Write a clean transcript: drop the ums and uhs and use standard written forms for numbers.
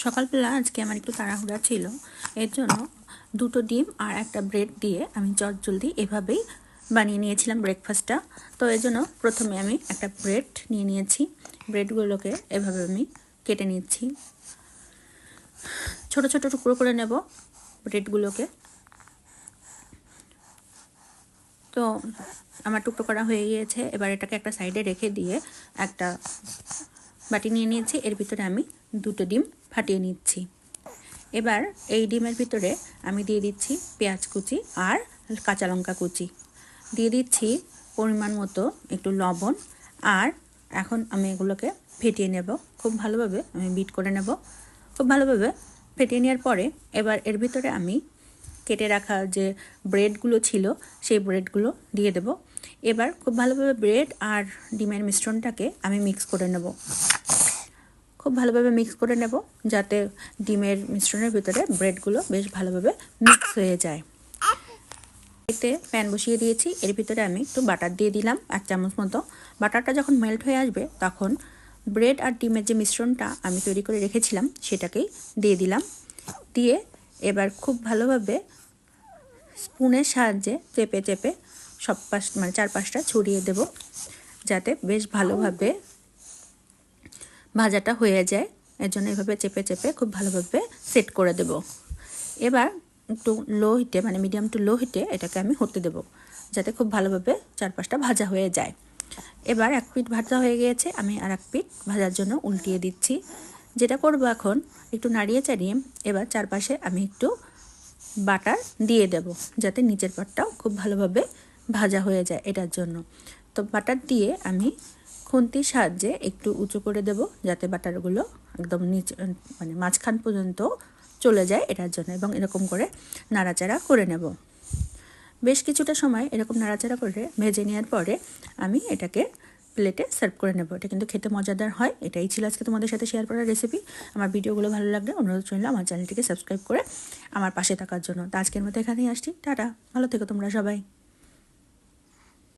সকালবেলা আজকে আমার একটু তাড়াহুড়া ছিল, এর জন্য দুটো ডিম আর একটা ব্রেড দিয়ে আমি চটজলদি এভাবেই বানিয়ে নিয়েছিলাম ব্রেকফাস্টটা। তো এর জন্য প্রথমে আমি একটা ব্রেড নিয়ে নিয়েছি। ব্রেডগুলোকে এভাবে আমি কেটে নিচ্ছি, ছোট ছোট টুকরো করে নেব ব্রেডগুলোকে। তো আমার টুকরো করা হয়ে গিয়েছে। এবার এটাকে একটা সাইডে রেখে দিয়ে একটা বাটি নিয়ে নিয়েছি। এর ভিতরে আমি দুটো ডিম ফাটিয়ে নিচ্ছি। এবার এই ডিমের ভিতরে আমি দিয়ে দিচ্ছি পেঁয়াজ কুচি আর কাঁচা লঙ্কা কুচি, দিয়ে দিচ্ছি পরিমাণ মতো একটু লবণ। আর এখন আমি এগুলোকে ফেটিয়ে নেব, খুব ভালোভাবে আমি বিট করে নেব। খুব ভালোভাবে ফেটিয়ে নেওয়ার পরে এবার এর ভিতরে আমি কেটে রাখা যে ব্রেডগুলো ছিল সেই ব্রেডগুলো দিয়ে দেব। এবার খুব ভালোভাবে ব্রেড আর ডিমের মিশ্রণটাকে আমি মিক্স করে নেব। খুব ভালোভাবে মিক্স করে নেব যাতে ডিমের মিশ্রণের ভিতরে ব্রেডগুলো বেশ ভালোভাবে মিক্স হয়ে যায়। এতে প্যান বসিয়ে দিয়েছি, এর ভিতরে আমি একটু বাটার দিয়ে দিলাম 1 চামচ মতো। বাটারটা যখন মেল্ট হয়ে আসবে তখন ব্রেড আর ডিমের যে মিশ্রণটা আমি তৈরি করে রেখেছিলাম সেটাকেই দিয়ে দিলাম। দিয়ে এবার খুব ভালোভাবে স্পুনের সাহায্যে চেপে চেপে সব পাশ মানে চারপাশটা ছড়িয়ে দেব যাতে বেশ ভালোভাবে ভাজাটা হয়ে যায়। এর জন্য এভাবে চেপে চেপে খুব ভালোভাবে সেট করে দেব। এবার একটু লো হিটে মানে মিডিয়াম টু লো হিটে এটাকে আমি হতে দেব যাতে খুব ভালোভাবে চারপাশটা ভাজা হয়ে যায়। এবার এক পিঠ ভাজা হয়ে গিয়েছে, আমি আর এক পিঠ ভাজার জন্য উল্টিয়ে দিচ্ছি। যেটা করব এখন একটু নাড়িয়ে চাড়িয়ে এবার চারপাশে আমি একটু বাটার দিয়ে দেব যাতে নিচের পাটটাও খুব ভালোভাবে ভাজা হয়ে যায় এটার জন্য। তো বাটার দিয়ে আমি খুন্তির সাহায্যে একটু উঁচু করে দেব যাতে বাটারগুলো একদম নিচে মানে মাঝখান পর্যন্ত চলে যায় এটার জন্য, এবং এরকম করে নাড়াচাড়া করে নেব। বেশ কিছুটা সময় এরকম নাড়াচাড়া করে ভেজে নেওয়ার পরে আমি এটাকে প্লেটে সার্ভ করে নেব। এটা কিন্তু খেতে মজাদার হয়। এটাই ছিল আজকে তোমাদের সাথে শেয়ার করার রেসিপি। আমার ভিডিওগুলো ভালো লাগলে অনুরোধ রইল আমার চ্যানেলটিকে সাবস্ক্রাইব করে আমার পাশে থাকার জন্য। তো আজকের মতো এখানেই আসছি, টাটা, ভালো থেকো তোমরা সবাই।